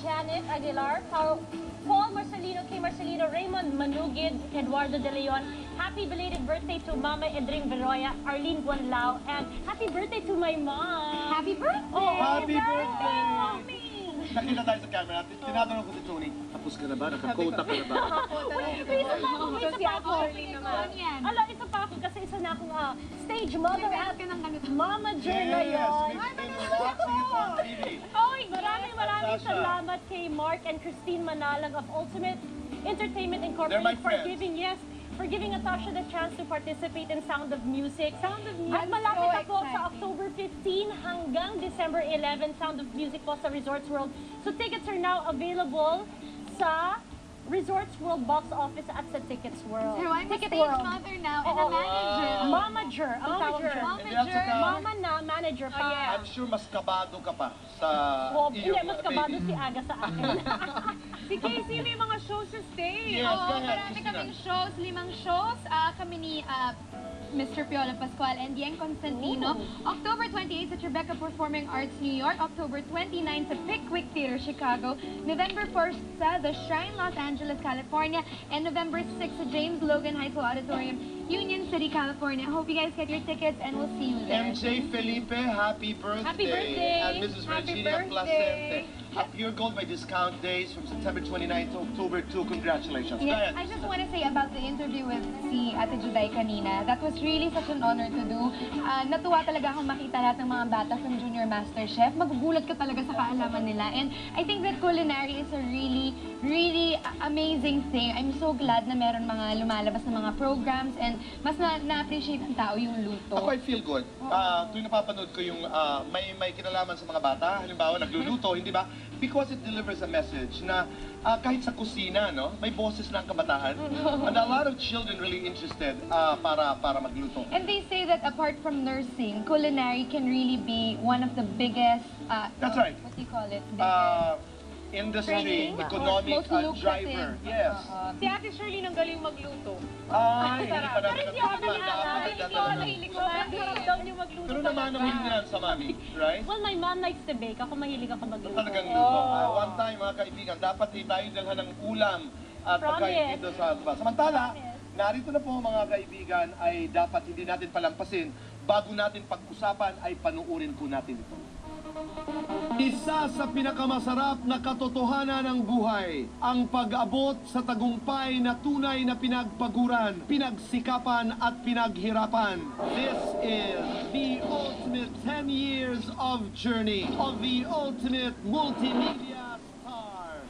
Janet Aguilar, Paul Marcelino, K. Marcelino, Raymond Manugid, Eduardo De Leon. Happy belated birthday to Mama Edring Veroya, Arlene Guanlao, and happy birthday to my mom. Happy birthday! Oh, Happy birthday! Mommy! Nakita tayo sa camera. Tinatanong ko si Tony, tapos ka na ba? Nakakota ka na ba? Isa pa ako, Ala, isa pa ako kasi isa na akong stage mother at Mama Jer ngayon. Oy, maraming salamat kay Mark and Christine Manalang of Ultimate Entertainment Incorporated for giving Natasha the chance to participate in Sound of Music. At malapit ako sa October 15 hanggang December 11, Sound of Music po sa Resorts World. So tickets are now available sa Resorts World box office at sa Tickets World. So I'm a Ticket stage World. mother now and a manager. Mamager. Ang tawag dyan. Mama na, manager pa. I'm sure mas kabado ka pa sa Hindi, mas kabado si Aga sa akin. Si Casey may mga shows sa stage. Yes, Oo, go ahead, marami Christina. kaming shows, 5 shows. Kami ni Mr. Piolo Pascual and Dieng Constantino. October 28 sa Tribeca Performing Arts, New York. October 29 sa Pickwick Theater, Chicago. November 1 sa The Shrine, Los Angeles, California. And November 6 sa James Logan High School Auditorium, Union City, California. Hope you guys get your tickets and we'll see you there. MJ Felipe, happy birthday. Happy birthday. And Mrs. Happy Regina birthday. Placente. Pure Gold by discount days from September 29 to October 2. Congratulations. Go Yes, ahead. I just want to say about the interview with si Ate Juday kanina. That was really such an honor to do. Natuwa talaga akong makita lahat ng mga bata from Junior Master Chef. Magugulat ka talaga sa kaalaman nila. And I think that culinary is a really amazing thing. I'm so glad na meron mga lumalabas na mga programs and mas na-appreciate ng tao yung luto. Ako, I feel good. Tuwing napapanood ko yung may kinalaman sa mga bata, halimbawa nagluluto, hindi ba? Because it delivers a message na kahit sa kusina, no, may boses na ang kabataan. And a lot of children really interested para magluto. And they say that apart from nursing, culinary can really be one of the biggest, That's right. what do you call it? Industry, economic Most lucrative. driver. Yes. Si Ate Shirley nang galing magluto. Ay, hindi pa natin Pero hindi ako Mahilig ko Sarap daw niyo magluto. Pero naman naman yan sa mami, right? Well, my mom likes to bake. Ako mahilig ako magluto. Talagang luto. One time, mga kaibigan, dapat tayo dalhan ng ulam at pagkain dito sa diba? Samantala, narito na po mga kaibigan ay dapat hindi natin palampasin. Bago natin pag-usapan ay panuurin po natin ito. Isa sa pinakamasarap na katotohanan ng buhay, ang pag-abot sa tagumpay na tunay na pinagpaguran, pinagsikapan at pinaghirapan. This is the ultimate 10 years of journey of the ultimate multimedia star.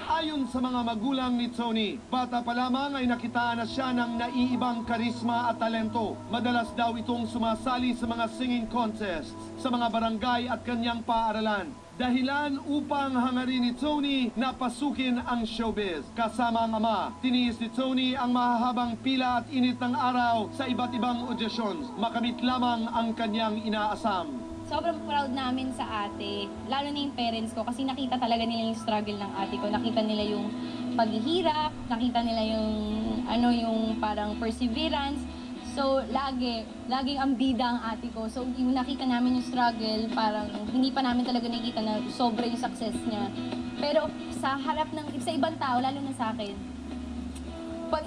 Ayon sa mga magulang ni Tony, bata pa lamang ay nakitaan na siya ng naiibang karisma at talento. Madalas daw itong sumasali sa mga singing contests sa mga barangay at kanyang paaralan. Dahilan upang hangarin ni Tony na pasukin ang showbiz. Kasama ang ama, tiniis ni Tony ang mahahabang pila at init ng araw sa iba't ibang auditions. Makamit lamang ang kanyang inaasam. Sobrang proud namin sa ate, lalo na yung parents ko kasi nakita talaga nila yung struggle ng ate ko. Nakita nila yung paghihirap, nakita nila yung parang perseverance. So laging ang bida ang ate ko. So yung nakita namin yung struggle, parang hindi pa namin talaga nakita na sobra yung success niya. Pero sa harap sa ibang tao, lalo na sa akin,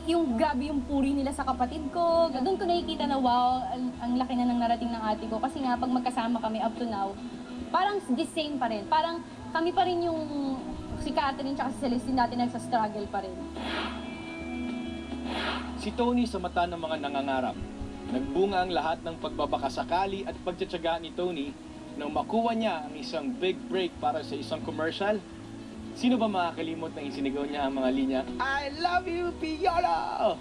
yung grabe yung puri nila sa kapatid ko, doon ko nakikita na wow, ang laki na ng narating ng ate ko. Kasi nga, pag magkasama kami up to now, parang the same pa rin. Parang kami pa rin yung si Catherine at si Celestine dati nagsa-struggle pa rin. Si Tony sa mata ng mga nangangarap. Nagbunga ang lahat ng pagbabakasakali at pagtsatsaga ni Tony nang makuha niya ang isang big break para sa isang commercial. Sino ba makakalimot na isinigaw niya ang mga linya, I love you, Piolo!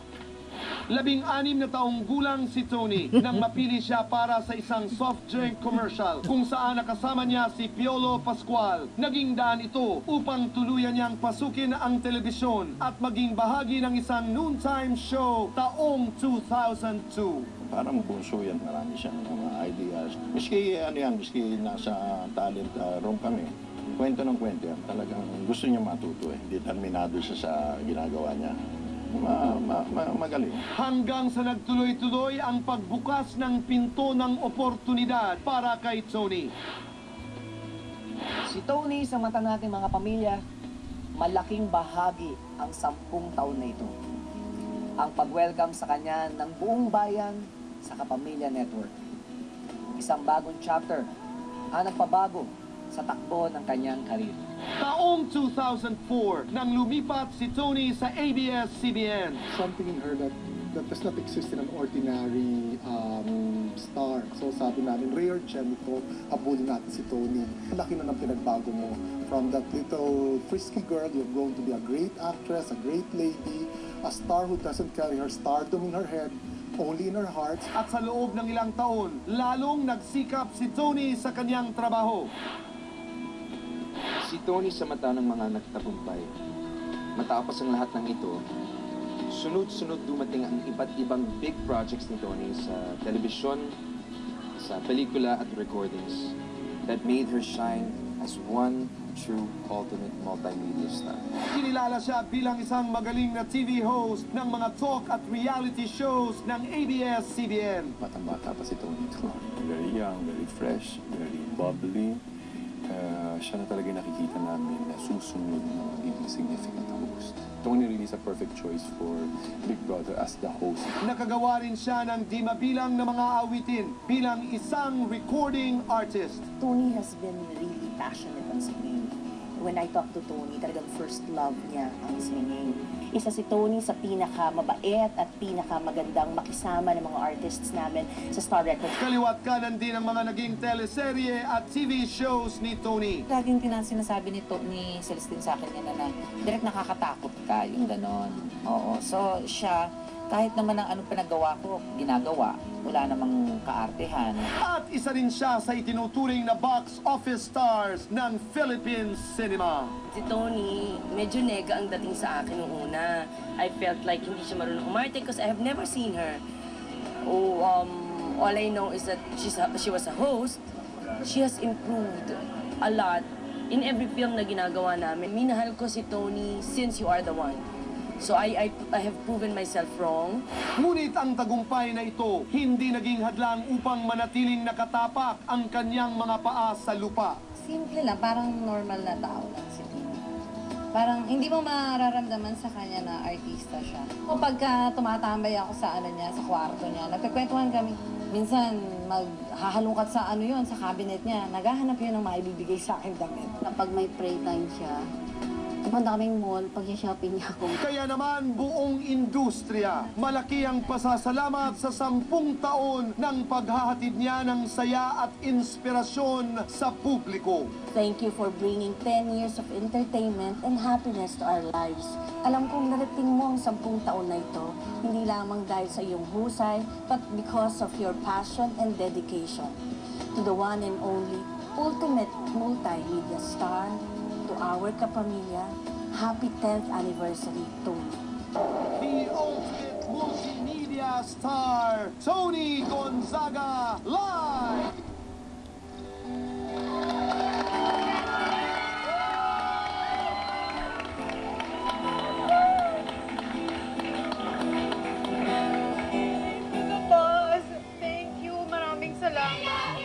16 na taong gulang si Tony nang mapili siya para sa isang soft drink commercial kung saan nakasama niya si Piolo Pascual. Naging daan ito upang tuluyan niyang pasukin ang telebisyon at maging bahagi ng isang noontime show taong 2002. Parang bunso yan, marami siyang mga ideas. Miski miski nasa talent room kami. Kwento ng kwento yan. Talagang gusto niya matuto eh. Determinado siya sa ginagawa niya. Magaling. Hanggang sa nagtuloy-tuloy ang pagbukas ng pinto ng oportunidad para kay Tony. Si Tony, sa mata natin mga pamilya, malaking bahagi ang 10 taon na ito. Ang pag-welcome sa kanya ng buong bayan sa Kapamilya Network. Isang bagong chapter ang nagpabago sa takbo ng kanyang karir. Taong 2004 nang lumipat si Tony sa ABS-CBN. Something in her that does not exist in an ordinary star. So sabi namin, rare gem ito, habulin natin si Tony. Laki na ng pinagbago mo. From that little frisky girl, you're going to be a great actress, a great lady, a star who doesn't carry her stardom in her head, only in her heart. At sa loob ng ilang taon, lalong nagsikap si Tony sa kanyang trabaho. Si Tony sa mata ng mga nagtagumpay. Matapos ang lahat ng ito, sunod-sunod dumating ang iba't ibang big projects ni Tony sa telebisyon, sa pelikula at recordings that made her shine as one true ultimate multimedia star. Kinilala siya bilang isang magaling na TV host ng mga talk at reality shows ng ABS-CBN. Batang-bata pa si Tony ito. Very young, very fresh, very bubbly. Siya na talaga nakikita namin na susunod na magiging significant host. Tony really is a perfect choice for Big Brother as the host. Nakagawa rin siya ng di mabilang na mga awitin bilang isang recording artist. Tony has been really passionate on singing. When I talk to Tony, talagang first love niya ang singing. Isa si Tony sa pinaka-mabait at pinaka-magandang makisama ng mga artists namin sa Star Records. Kaliwat kanan din ang mga naging teleserye at TV shows ni Tony. Laging sinasabi ni Celestine sa akin yan na direct nakakatakot ka, yung ganon. Oo, so siya, kahit naman ang anong pinagawa ko, ginagawa. Wala namang kaartehan. At isa rin siya sa itinuturing na box office stars ng Philippine cinema. Si Tony, medyo nega ang dating sa akin nung una. I felt like hindi siya marunong umarte because I have never seen her. All I know is that she was a host. She has improved a lot in every film na ginagawa namin. Minahal ko si Tony since You Are the One. So I have proven myself wrong. Ngunit ang tagumpay na ito, hindi naging hadlang upang manatiling nakatapak ang kanyang mga paa sa lupa. Simple lang, parang normal na tao lang si Tony. Parang hindi mo mararamdaman sa kanya na artista siya. O pagka tumatambay ako sa sa kwarto niya, nagkakwentuhan kami. Minsan, maghahalungkat sa sa cabinet niya. Naghahanap yun ng maibibigay sa akin damit. Kapag may pray time siya, pupunta kaming mall, pag-shopping niya ako. Kaya naman buong industriya, malaki ang pasasalamat sa 10 taon ng paghahatid niya ng saya at inspirasyon sa publiko. Thank you for bringing 10 years of entertainment and happiness to our lives. Alam kong narating mo ang 10 taon na ito, hindi lamang dahil sa iyong husay, but because of your passion and dedication. To the one and only ultimate multimedia star, to our Kapamilya, happy 10th anniversary, Tony. The ultimate multimedia star, Tony Gonzaga, live! Boss, thank you. Maraming salamat.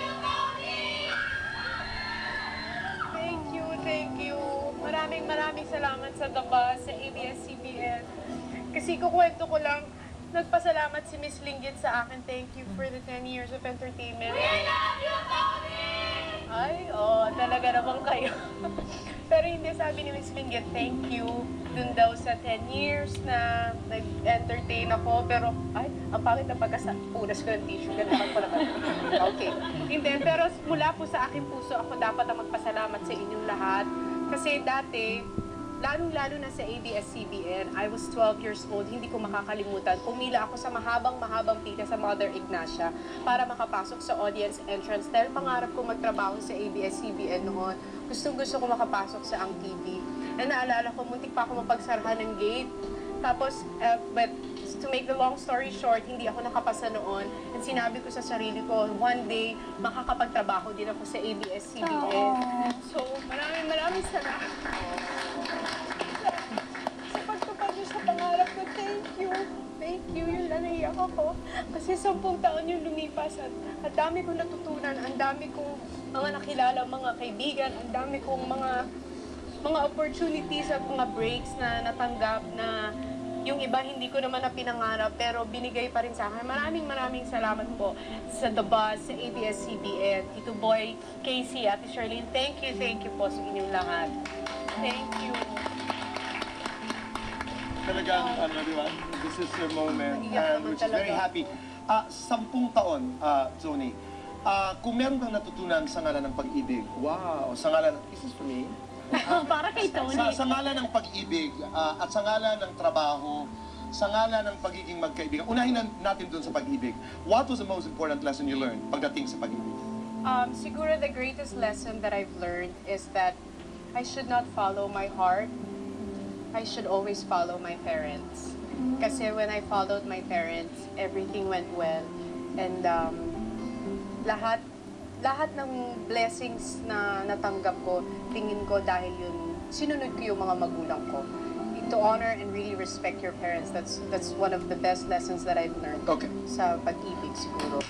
Thank you. Maraming salamat sa Dabas, sa ABS-CBN. Kasi kukwento ko lang, nagpasalamat si Miss Linggit sa akin. Thank you for the 10 years of entertainment. We love you, Tony! Ay, talaga naman kayo. Pero hindi, sabi ni Miss Linggit, thank you. Dun daw sa 10 years na nag-entertain ako. Pero, ang pangit na pagkasa-unas ko ng tissue. Ganun ko naman. Okay. Hindi, pero mula po sa aking puso, ako dapat ang magpasalamat sa inyong lahat. Kasi dati, lalong-lalo na sa ABS-CBN, I was 12 years old, hindi ko makakalimutan. Pumila ako sa mahabang pila sa Mother Ignacia para makapasok sa audience entrance. Dahil pangarap ko magtrabaho sa ABS-CBN noon. Gustong-gusto ko makapasok sa Ang TV. Na naalala ko, muntik pa ako mapagsarahan ng gate. Tapos, but to make the long story short, hindi ako nakapasa noon. And sinabi ko sa sarili ko, one day, makakapagtrabaho din ako sa ABS-CBN. So, maraming salamat. Sa pagtupad niyo sa pangarap ko, thank you. Thank you. Yun lang, naiyak ako. Kasi 10 taon yung lumipas at dami kong natutunan, ang dami kong mga nakilala, mga kaibigan, ang dami kong mga opportunities at mga breaks na natanggap na yung iba hindi ko naman na pinangarap pero binigay pa rin sa akin. Maraming salamat po sa The Buzz, sa ABS-CBN, Tito Boy, Casey, Ate Charlene. Thank you po sa inyong lahat. Thank you. Talagang, di ba? This is your moment, and which is very happy. 10 taon, Tony, kung meron kang natutunan sa ngalan ng pag-ibig, wow, sa ngalan, is this for me? Para kay Tony. Sa ngalan ng pag-ibig at sa ngalan ng trabaho, sa ngalan ng pagiging magkaibigan, unahin natin dun sa pag-ibig. What was the most important lesson you learned pagdating sa pag-ibig? Siguro the greatest lesson that I've learned is that I should not follow my heart. I should always follow my parents. Kasi when I followed my parents, everything went well. And lahat ng blessings na natanggap ko, tingin ko dahil yun, sinunod ko yung mga magulang ko. To honor and really respect your parents, that's one of the best lessons that I've learned. Okay. Sa pag-ibig siguro.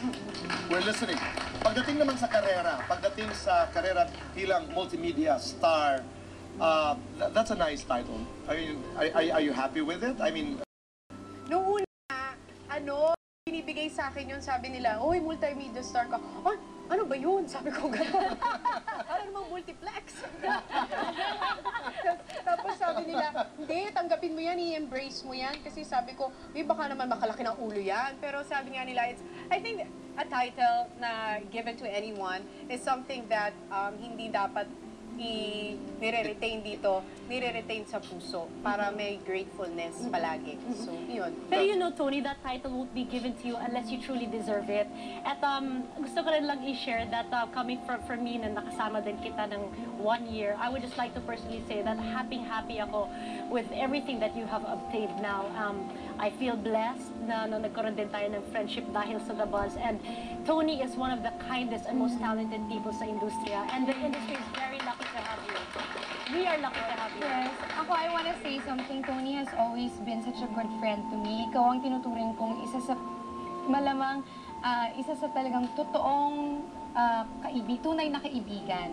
We're listening. Pagdating naman sa karera bilang multimedia star, that's a nice title. Are you happy with it? I mean, Noong una, binibigay sa akin yun, sabi nila, "Oy, multimedia star ka." "Ay, ano ba yun?" Sabi ko, gano'n. Ano namang multiplex? Tapos sabi nila, "Hindi, tanggapin mo yan, i-embrace mo yan." Kasi sabi ko, baka naman makalaki ng ulo yan. Pero sabi nga nila, I think a title na given to anyone is something that hindi dapat nire-retain dito, nire-retain sa puso para may gratefulness palagi. So, yun. Pero you know, Tony, that title won't be given to you unless you truly deserve it. At gusto ko rin lang i-share that coming from me na nakasama din kita ng 1 year, I would just like to personally say that happy ako with everything that you have obtained now. I feel blessed na nagkaroon din tayo ng friendship dahil sa The Buzz. And Tony is one of the kindest and most talented people sa industriya. And the industry is very lucky to have you. We are lucky to have you. Yes. Ako, I wanna say something. Tony has always been such a good friend to me. Ikaw ang tinuturing kong isa sa talagang totoong tunay na kaibigan.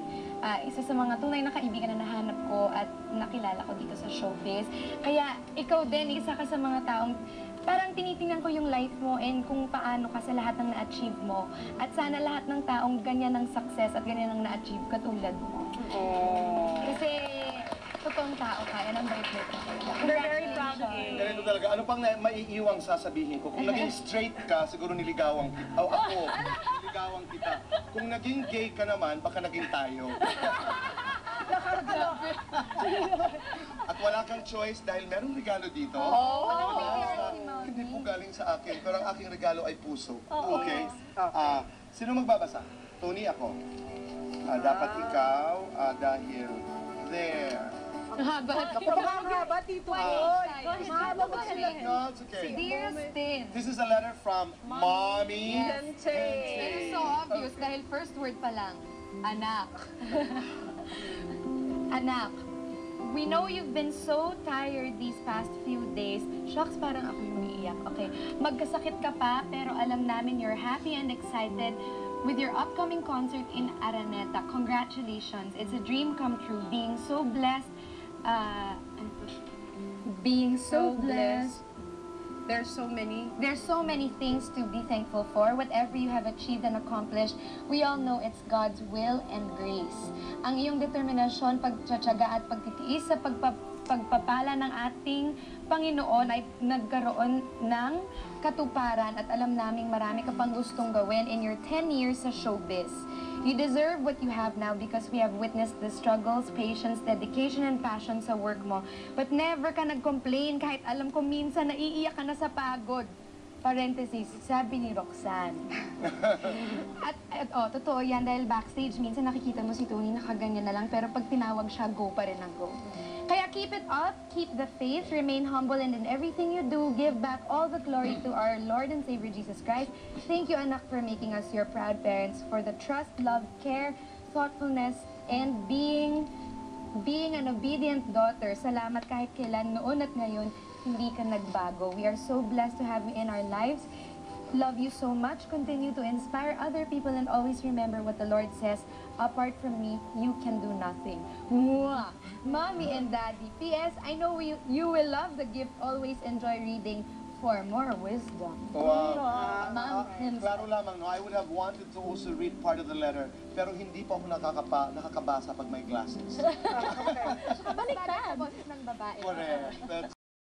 Isa sa mga tunay na kaibigan na nahanap ko at nakilala ko dito sa showbiz. Kaya ikaw din, isa ka sa mga taong parang tinitingnan ko yung life mo and kung paano ka sa lahat ng na-achieve mo. At sana lahat ng taong ganyan ng success at ganyan ng na-achieve katulad mo. Kasi totoong tao ka and ang bait-bait mo talaga. We're very proud of you. ganito talaga. Ano pang maiiwang sasabihin ko? Kung naging straight ka, siguro niligawan kita. O ako, niligawan kita. Kung naging gay ka naman, baka naging tayo. At wala kang choice dahil merong regalo dito. Hindi po galing sa akin, pero ang aking regalo ay puso. Okay? Sino magbabasa? Tony, ako. Dapat ikaw, dahil there. Mahaba, Tito Boy. Mahaba ko sila. No, it's okay. Dear Stin. This is a letter from Mommy. It is so obvious dahil first word pa lang, anak. Anak, we know you've been so tired these past few days. Shucks, parang ako yung umiiyak. Okay, magkasakit ka pa, pero alam namin you're happy and excited with your upcoming concert in Araneta. Congratulations. It's a dream come true. Being so blessed. There's so many things to be thankful for. Whatever you have achieved and accomplished, we all know it's God's will and grace. Ang iyong determinasyon, pagtsatsaga at pagtitiis sa pagpapala ng ating Panginoon ay nagkaroon ng katuparan at alam naming marami ka pang gustong gawin in your 10 years sa showbiz. You deserve what you have now because we have witnessed the struggles, patience, dedication, and passion sa work mo. But never ka nag-complain kahit alam ko minsan naiiyak ka na sa pagod. Parenthesis, sabi ni Roxanne. Totoo yan dahil backstage minsan nakikita mo si Tony nakaganyan na lang pero pag tinawag siya, go pa rin ang go. Kaya keep it up, keep the faith, remain humble, and in everything you do, give back all the glory to our Lord and Savior Jesus Christ. Thank you, anak, for making us your proud parents, for the trust, love, care, thoughtfulness, and being an obedient daughter. Salamat kahit kailan, noon at ngayon, hindi ka nagbago. We are so blessed to have you in our lives. Love you so much. Continue to inspire other people and always remember what the Lord says. Apart from me, you can do nothing. Mwah! Mommy and Daddy. P.S. I know you will love the gift. Always enjoy reading for more wisdom. Wow. Klaro lamang, no? I would have wanted to also read part of the letter, pero hindi pa ako nakakabasa pag may glasses. Baliktad. Boses ng babae. Correct.